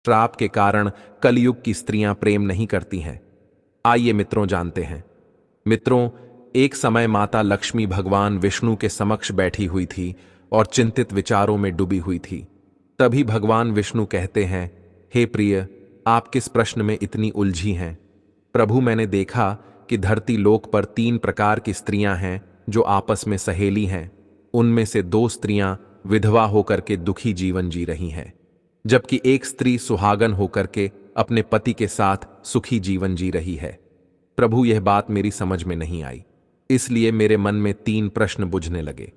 श्राप के कारण कलयुग की स्त्रियां प्रेम नहीं करती हैं। आइए मित्रों जानते हैं। मित्रों, एक समय माता लक्ष्मी भगवान विष्णु के समक्ष बैठी हुई थी और चिंतित विचारों में डूबी हुई थी। तभी भगवान विष्णु कहते हैं, हे प्रिय, आप किस प्रश्न में इतनी उलझी हैं? प्रभु, मैंने देखा कि धरती लोक पर 3 प्रकार की स्त्रियां हैं जो आपस में सहेली हैं। उनमें से 2 स्त्रियां विधवा होकर के दुखी जीवन जी रही हैं, जबकि एक स्त्री सुहागन होकर के अपने पति के साथ सुखी जीवन जी रही है। प्रभु, यह बात मेरी समझ में नहीं आई, इसलिए मेरे मन में 3 प्रश्न बुझने लगे।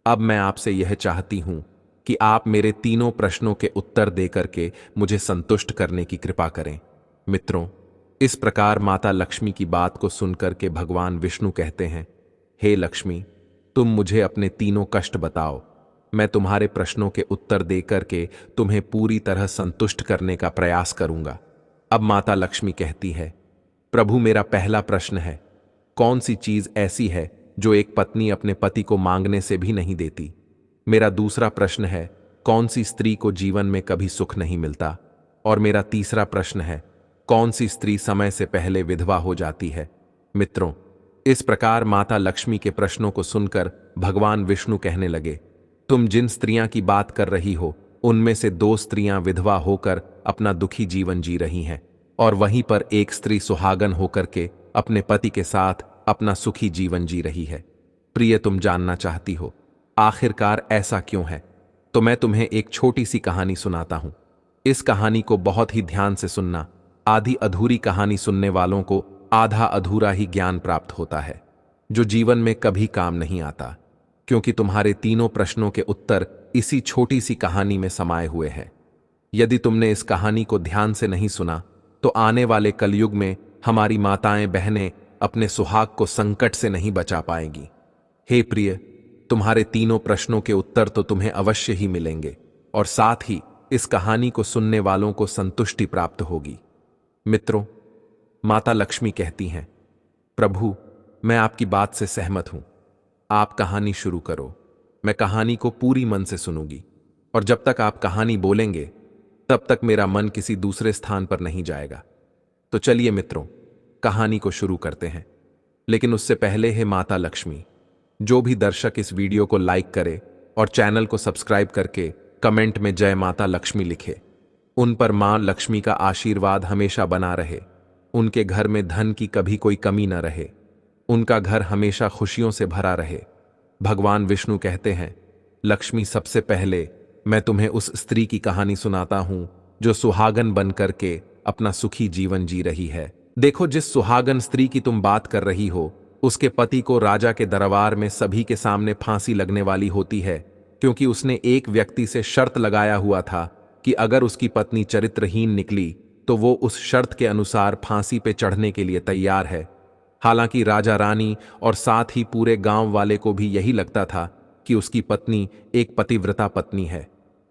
अब मैं आपसे यह चाहती हूं कि आप मेरे तीनों प्रश्नों के उत्तर देकर के मुझे संतुष्ट करने की कृपा करें। मित्रों, इस प्रकार माता लक्ष्मी की बात को सुनकर के भगवान विष्णु कहते हैं, हे लक्ष्मी, तुम मुझे अपने तीनों कष्ट बताओ। मैं तुम्हारे प्रश्नों के उत्तर देकर के तुम्हें पूरी तरह संतुष्ट करने का प्रयास करूंगा। अब माता लक्ष्मी कहती है, प्रभु, मेरा पहला प्रश्न है, कौन सी चीज ऐसी है जो एक पत्नी अपने पति को मांगने से भी नहीं देती? मेरा दूसरा प्रश्न है, कौन सी स्त्री को जीवन में कभी सुख नहीं मिलता? और मेरा तीसरा प्रश्न है, कौन सी स्त्री समय से पहले विधवा हो जाती है? मित्रों, इस प्रकार माता लक्ष्मी के प्रश्नों को सुनकर भगवान विष्णु कहने लगे, तुम जिन स्त्रियां की बात कर रही हो, उनमें से 2 स्त्रियां विधवा होकर अपना दुखी जीवन जी रही हैं, और वहीं पर एक स्त्री सुहागन होकर के अपने पति के साथ अपना सुखी जीवन जी रही है। प्रिय, तुम जानना चाहती हो आखिरकार ऐसा क्यों है? तो मैं तुम्हें एक छोटी सी कहानी सुनाता हूं। इस कहानी को बहुत ही ध्यान से सुनना। आधी अधूरी कहानी सुनने वालों को आधा अधूरा ही ज्ञान प्राप्त होता है, जो जीवन में कभी काम नहीं आता, क्योंकि तुम्हारे तीनों प्रश्नों के उत्तर इसी छोटी सी कहानी में समाये हुए हैं। यदि तुमने इस कहानी को ध्यान से नहीं सुना, तो आने वाले कलयुग में हमारी माताएं बहनें अपने सुहाग को संकट से नहीं बचा पाएंगी। हे प्रिय, तुम्हारे तीनों प्रश्नों के उत्तर तो तुम्हें अवश्य ही मिलेंगे, और साथ ही इस कहानी को सुनने वालों को संतुष्टि प्राप्त होगी। मित्रों, माता लक्ष्मी कहती हैं, प्रभु, मैं आपकी बात से सहमत हूं। आप कहानी शुरू करो। मैं कहानी को पूरी मन से सुनूंगी, और जब तक आप कहानी बोलेंगे तब तक मेरा मन किसी दूसरे स्थान पर नहीं जाएगा। तो चलिए मित्रों, कहानी को शुरू करते हैं। लेकिन उससे पहले है माता लक्ष्मी, जो भी दर्शक इस वीडियो को लाइक करे और चैनल को सब्सक्राइब करके कमेंट में जय माता लक्ष्मी लिखे, उन पर मां लक्ष्मी का आशीर्वाद हमेशा बना रहे। उनके घर में धन की कभी कोई कमी न रहे। उनका घर हमेशा खुशियों से भरा रहे। भगवान विष्णु कहते हैं, लक्ष्मी, सबसे पहले मैं तुम्हें उस स्त्री की कहानी सुनाता हूं जो सुहागन बन करके अपना सुखी जीवन जी रही है। देखो, जिस सुहागन स्त्री की तुम बात कर रही हो, उसके पति को राजा के दरबार में सभी के सामने फांसी लगने वाली होती है, क्योंकि उसने एक व्यक्ति से शर्त लगाया हुआ था कि अगर उसकी पत्नी चरित्रहीन निकली तो वो उस शर्त के अनुसार फांसी पे चढ़ने के लिए तैयार है। हालांकि राजा रानी और साथ ही पूरे गांव वाले को भी यही लगता था कि उसकी पत्नी एक पतिव्रता पत्नी है,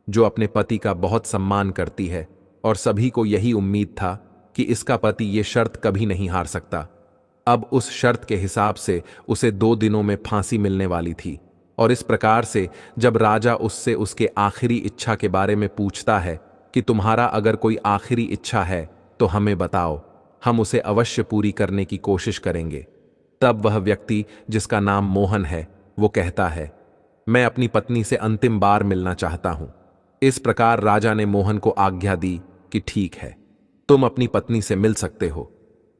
जो अपने पति का बहुत सम्मान करती है, और सभी को यही उम्मीद था कि इसका पति ये शर्त कभी नहीं हार सकता। अब उस शर्त के हिसाब से उसे 2 दिनों में फांसी मिलने वाली थी, और इस प्रकार से जब राजा उससे उसके आखिरी इच्छा के बारे में पूछता है कि तुम्हारा अगर कोई आखिरी इच्छा है तो हमें बताओ, हम उसे अवश्य पूरी करने की कोशिश करेंगे, तब वह व्यक्ति, जिसका नाम मोहन है, वो कहता है, मैं अपनी पत्नी से अंतिम बार मिलना चाहता हूं। इस प्रकार राजा ने मोहन को आज्ञा दी कि ठीक है, तुम अपनी पत्नी से मिल सकते हो।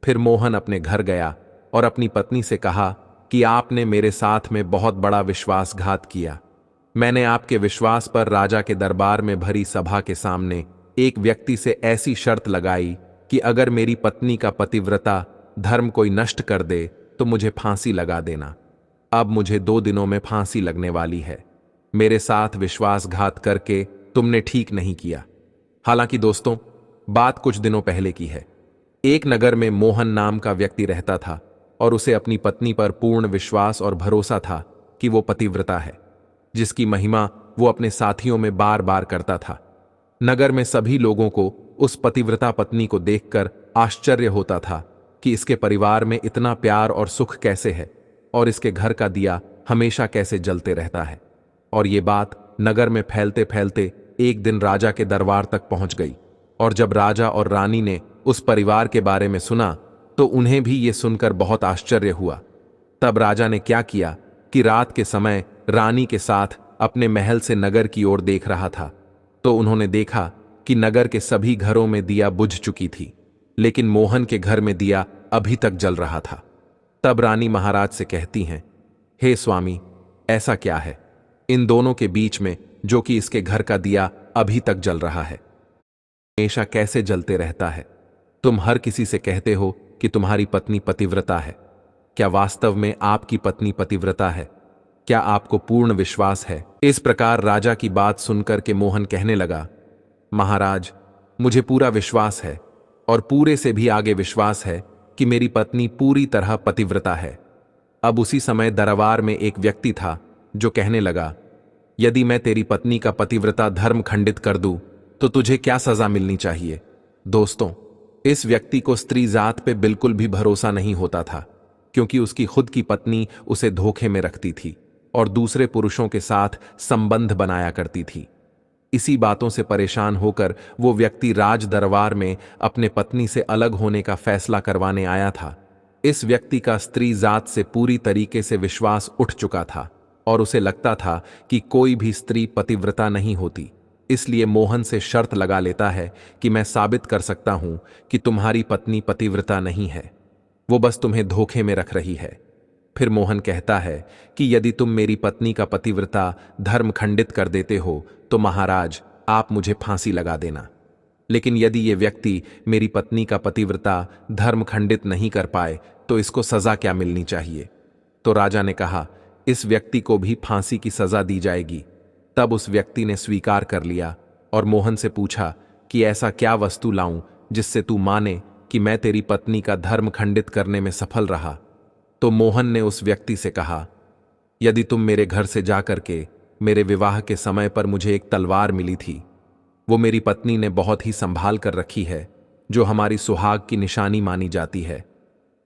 फिर मोहन अपने घर गया और अपनी पत्नी से कहा कि आपने मेरे साथ में बहुत बड़ा विश्वासघात किया। मैंने आपके विश्वास पर राजा के दरबार में भरी सभा के सामने एक व्यक्ति से ऐसी शर्त लगाई कि अगर मेरी पत्नी का पतिव्रता धर्म कोई नष्ट कर दे तो मुझे फांसी लगा देना। अब मुझे 2 दिनों में फांसी लगने वाली है। मेरे साथ विश्वासघात करके तुमने ठीक नहीं किया। हालांकि दोस्तों, बात कुछ दिनों पहले की है। एक नगर में मोहन नाम का व्यक्ति रहता था, और उसे अपनी पत्नी पर पूर्ण विश्वास और भरोसा था कि वो पतिव्रता है, जिसकी महिमा वो अपने साथियों में बार बार करता था। नगर में सभी लोगों को उस पतिव्रता पत्नी को देखकर आश्चर्य होता था कि इसके परिवार में इतना प्यार और सुख कैसे है, और इसके घर का दिया हमेशा कैसे जलते रहता है। और ये बात नगर में फैलते फैलते एक दिन राजा के दरबार तक पहुंच गई। और जब राजा और रानी ने उस परिवार के बारे में सुना तो उन्हें भी ये सुनकर बहुत आश्चर्य हुआ। तब राजा ने क्या किया कि रात के समय रानी के साथ अपने महल से नगर की ओर देख रहा था, तो उन्होंने देखा कि नगर के सभी घरों में दिया बुझ चुकी थी, लेकिन मोहन के घर में दिया अभी तक जल रहा था। तब रानी महाराज से कहती हैं, हे स्वामी, ऐसा क्या है इन दोनों के बीच में जो कि इसके घर का दिया अभी तक जल रहा है, हमेशा कैसे जलते रहता है? तुम हर किसी से कहते हो कि तुम्हारी पत्नी पतिव्रता है। क्या वास्तव में आपकी पत्नी पतिव्रता है? क्या आपको पूर्ण विश्वास है? इस प्रकार राजा की बात सुनकर के मोहन कहने लगा, महाराज, मुझे पूरा विश्वास है और पूरे से भी आगे विश्वास है कि मेरी पत्नी पूरी तरह पतिव्रता है। अब उसी समय दरबार में एक व्यक्ति था जो कहने लगा, यदि मैं तेरी पत्नी का पतिव्रता धर्म खंडित कर दूं तो तुझे क्या सजा मिलनी चाहिए? दोस्तों, इस व्यक्ति को स्त्री जात पे बिल्कुल भी भरोसा नहीं होता था, क्योंकि उसकी खुद की पत्नी उसे धोखे में रखती थी और दूसरे पुरुषों के साथ संबंध बनाया करती थी। इसी बातों से परेशान होकर वो व्यक्ति राज दरबार में अपने पत्नी से अलग होने का फैसला करवाने आया था। इस व्यक्ति का स्त्री जात से पूरी तरीके से विश्वास उठ चुका था और उसे लगता था कि कोई भी स्त्री पतिव्रता नहीं होती। इसलिए मोहन से शर्त लगा लेता है कि मैं साबित कर सकता हूं कि तुम्हारी पत्नी पतिव्रता नहीं है, वो बस तुम्हें धोखे में रख रही है। फिर मोहन कहता है कि यदि तुम मेरी पत्नी का पतिव्रता धर्म खंडित कर देते हो तो महाराज, आप मुझे फांसी लगा देना। लेकिन यदि ये व्यक्ति मेरी पत्नी का पतिव्रता धर्म खंडित नहीं कर पाए तो इसको सजा क्या मिलनी चाहिए? तो राजा ने कहा, इस व्यक्ति को भी फांसी की सजा दी जाएगी। तब उस व्यक्ति ने स्वीकार कर लिया और मोहन से पूछा कि ऐसा क्या वस्तु लाऊं जिससे तू माने कि मैं तेरी पत्नी का धर्म खंडित करने में सफल रहा? तो मोहन ने उस व्यक्ति से कहा, यदि तुम मेरे घर से जाकर के मेरे विवाह के समय पर मुझे एक तलवार मिली थी, वो मेरी पत्नी ने बहुत ही संभाल कर रखी है, जो हमारी सुहाग की निशानी मानी जाती है।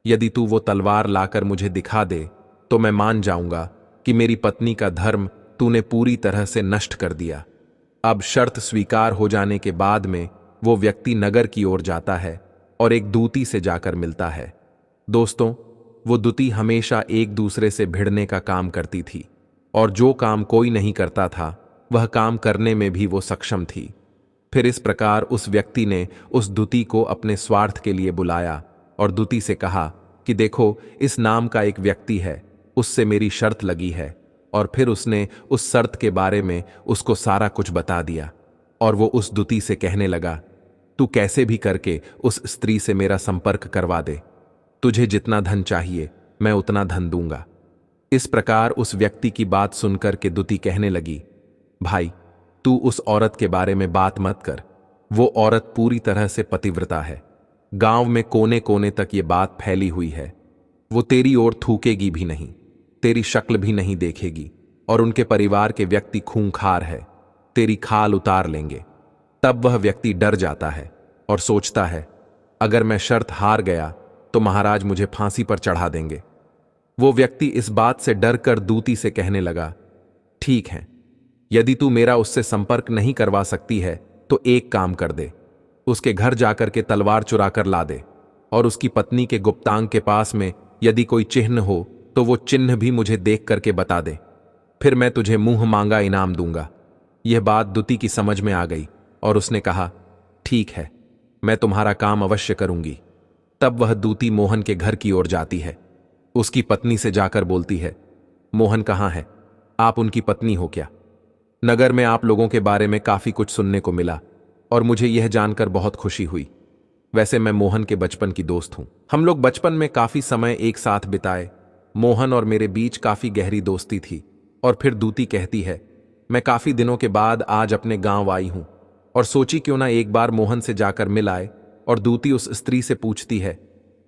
यदि तू वो तलवार लाकर मुझे दिखा दे तो मैं मान जाऊंगा कि मेरी पत्नी का धर्म तूने पूरी तरह से नष्ट कर दिया। अब शर्त स्वीकार हो जाने के बाद में वो व्यक्ति नगर की ओर जाता है और एक दूती से जाकर मिलता है। दोस्तों, वो दूती हमेशा एक दूसरे से भिड़ने का काम करती थी और जो काम कोई नहीं करता था वह काम करने में भी वो सक्षम थी। फिर इस प्रकार उस व्यक्ति ने उस दूती को अपने स्वार्थ के लिए बुलाया और दूती से कहा कि देखो, इस नाम का एक व्यक्ति है, उससे मेरी शर्त लगी है। और फिर उसने उस शर्त के बारे में उसको सारा कुछ बता दिया और वो उस दूती से कहने लगा, तू कैसे भी करके उस स्त्री से मेरा संपर्क करवा दे, तुझे जितना धन चाहिए मैं उतना धन दूंगा। इस प्रकार उस व्यक्ति की बात सुनकर के दूती कहने लगी, भाई, तू उस औरत के बारे में बात मत कर, वो औरत पूरी तरह से पतिव्रता है। गांव में कोने कोने तक ये बात फैली हुई है। वो तेरी ओर थूकेगी भी नहीं, तेरी शक्ल भी नहीं देखेगी और उनके परिवार के व्यक्ति खूंखार है, तेरी खाल उतार लेंगे। तब वह व्यक्ति डर जाता है और सोचता है, अगर मैं शर्त हार गया तो महाराज मुझे फांसी पर चढ़ा देंगे। वो व्यक्ति इस बात से डर कर दूती से कहने लगा, ठीक है, यदि तू मेरा उससे संपर्क नहीं करवा सकती है तो एक काम कर दे, उसके घर जाकर के तलवार चुरा कर ला दे और उसकी पत्नी के गुप्तांग के पास में यदि कोई चिन्ह हो तो वो चिन्ह भी मुझे देख करके बता दे, फिर मैं तुझे मुंह मांगा इनाम दूंगा। यह बात दूती की समझ में आ गई और उसने कहा, ठीक है, मैं तुम्हारा काम अवश्य करूंगी। तब वह दूती मोहन के घर की ओर जाती है। उसकी पत्नी से जाकर बोलती है, मोहन कहाँ है? आप उनकी पत्नी हो क्या? नगर में आप लोगों के बारे में काफी कुछ सुनने को मिला और मुझे यह जानकर बहुत खुशी हुई। वैसे मैं मोहन के बचपन की दोस्त हूं, हम लोग बचपन में काफी समय एक साथ बिताए। मोहन और मेरे बीच काफी गहरी दोस्ती थी। और फिर दूती कहती है, मैं काफी दिनों के बाद आज अपने गांव आई हूं और सोची क्यों ना एक बार मोहन से जाकर मिल आए। और दूती उस स्त्री से पूछती है,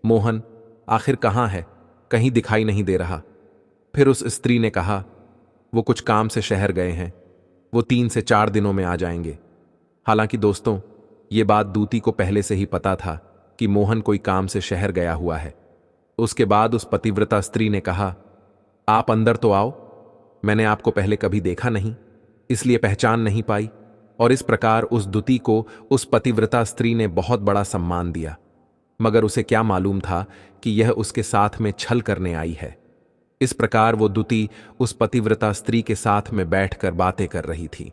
मोहन आखिर कहाँ है? कहीं दिखाई नहीं दे रहा। फिर उस स्त्री ने कहा, वो कुछ काम से शहर गए हैं, वो 3 से 4 दिनों में आ जाएंगे। हालांकि दोस्तों, ये बात दूती को पहले से ही पता था कि मोहन कोई काम से शहर गया हुआ है। उसके बाद उस पतिव्रता स्त्री ने कहा, आप अंदर तो आओ, मैंने आपको पहले कभी देखा नहीं, इसलिए पहचान नहीं पाई और इस प्रकार उस दूती को उस पतिव्रता स्त्री ने बहुत बड़ा सम्मान दिया। मगर उसे क्या मालूम था कि यह उसके साथ में छल करने आई है। इस प्रकार वो दूती उस पतिव्रता स्त्री के साथ में बैठकर बातें कर रही थी।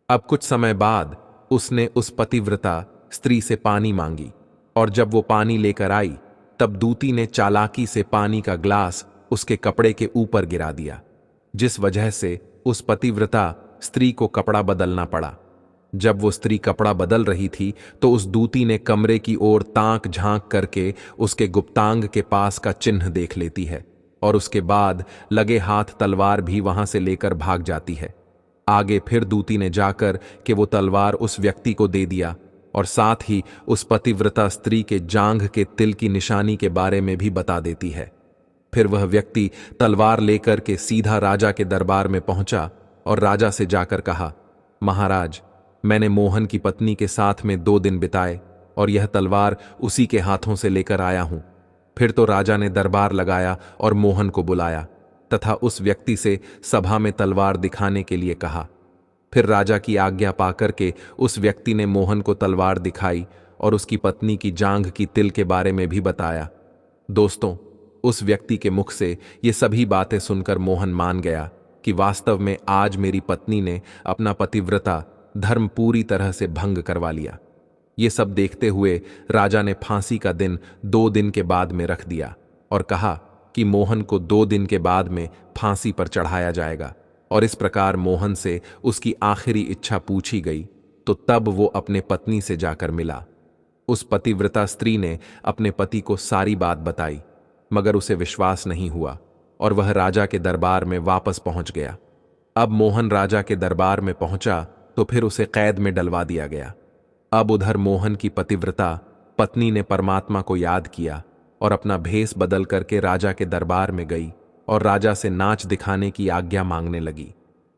अब कुछ समय बाद उसने उस पतिव्रता स्त्री से पानी मांगी, और जब वो पानी लेकर आई तब दूती ने चालाकी से पानी का ग्लास उसके कपड़े के ऊपर गिरा दिया, जिस वजह से उस पतिव्रता स्त्री को कपड़ा बदलना पड़ा। जब वो स्त्री कपड़ा बदल रही थी तो उस दूती ने कमरे की ओर ताक झांक करके उसके गुप्तांग के पास का चिन्ह देख लेती है, और उसके बाद लगे हाथ तलवार भी वहां से लेकर भाग जाती है। आगे फिर दूती ने जाकर कि वो तलवार उस व्यक्ति को दे दिया, और साथ ही उस पतिव्रता स्त्री के जांघ के तिल की निशानी के बारे में भी बता देती है। फिर वह व्यक्ति तलवार लेकर के सीधा राजा के दरबार में पहुंचा और राजा से जाकर कहा, महाराज, मैंने मोहन की पत्नी के साथ में 2 दिन बिताए और यह तलवार उसी के हाथों से लेकर आया हूं। फिर तो राजा ने दरबार लगाया और मोहन को बुलाया तथा उस व्यक्ति से सभा में तलवार दिखाने के लिए कहा। फिर राजा की आज्ञा पाकर के उस व्यक्ति ने मोहन को तलवार दिखाई और उसकी पत्नी की जांघ की तिल के बारे में भी बताया। दोस्तों, उस व्यक्ति के मुख से ये सभी बातें सुनकर मोहन मान गया कि वास्तव में आज मेरी पत्नी ने अपना पतिव्रता धर्म पूरी तरह से भंग करवा लिया। ये सब देखते हुए राजा ने फांसी का दिन 2 दिन के बाद में रख दिया और कहा कि मोहन को 2 दिन के बाद में फांसी पर चढ़ाया जाएगा। और इस प्रकार मोहन से उसकी आखिरी इच्छा पूछी गई तो तब वो अपने पत्नी से जाकर मिला। उस पतिव्रता स्त्री ने अपने पति को सारी बात बताई, मगर उसे विश्वास नहीं हुआ और वह राजा के दरबार में वापस पहुंच गया। अब मोहन राजा के दरबार में पहुंचा तो फिर उसे कैद में डलवा दिया गया। अब उधर मोहन की पतिव्रता पत्नी ने परमात्मा को याद किया और अपना भेष बदल करके राजा के दरबार में गई और राजा से नाच दिखाने की आज्ञा मांगने लगी,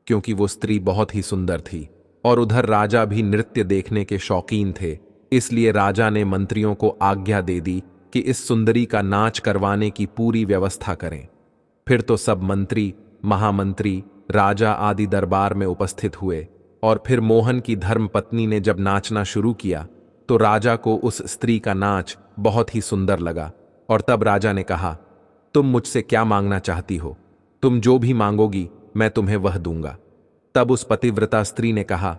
क्योंकि वो स्त्री बहुत ही सुंदर थी और उधर राजा भी नृत्य देखने के शौकीन थे। इसलिए राजा ने मंत्रियों को आज्ञा दे दी कि इस सुंदरी का नाच करवाने की पूरी व्यवस्था करें। फिर तो सब मंत्री, महामंत्री, राजा आदि दरबार में उपस्थित हुए और फिर मोहन की धर्मपत्नी ने जब नाचना शुरू किया तो राजा को उस स्त्री का नाच बहुत ही सुंदर लगा। और तब राजा ने कहा, तुम मुझसे क्या मांगना चाहती हो? तुम जो भी मांगोगी मैं तुम्हें वह दूंगा। तब उस पतिव्रता स्त्री ने कहा,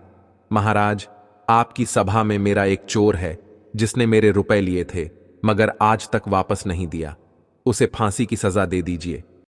महाराज, आपकी सभा में मेरा एक चोर है जिसने मेरे रुपए लिए थे मगर आज तक वापस नहीं दिया। उसे फांसी की सजा दे दीजिए।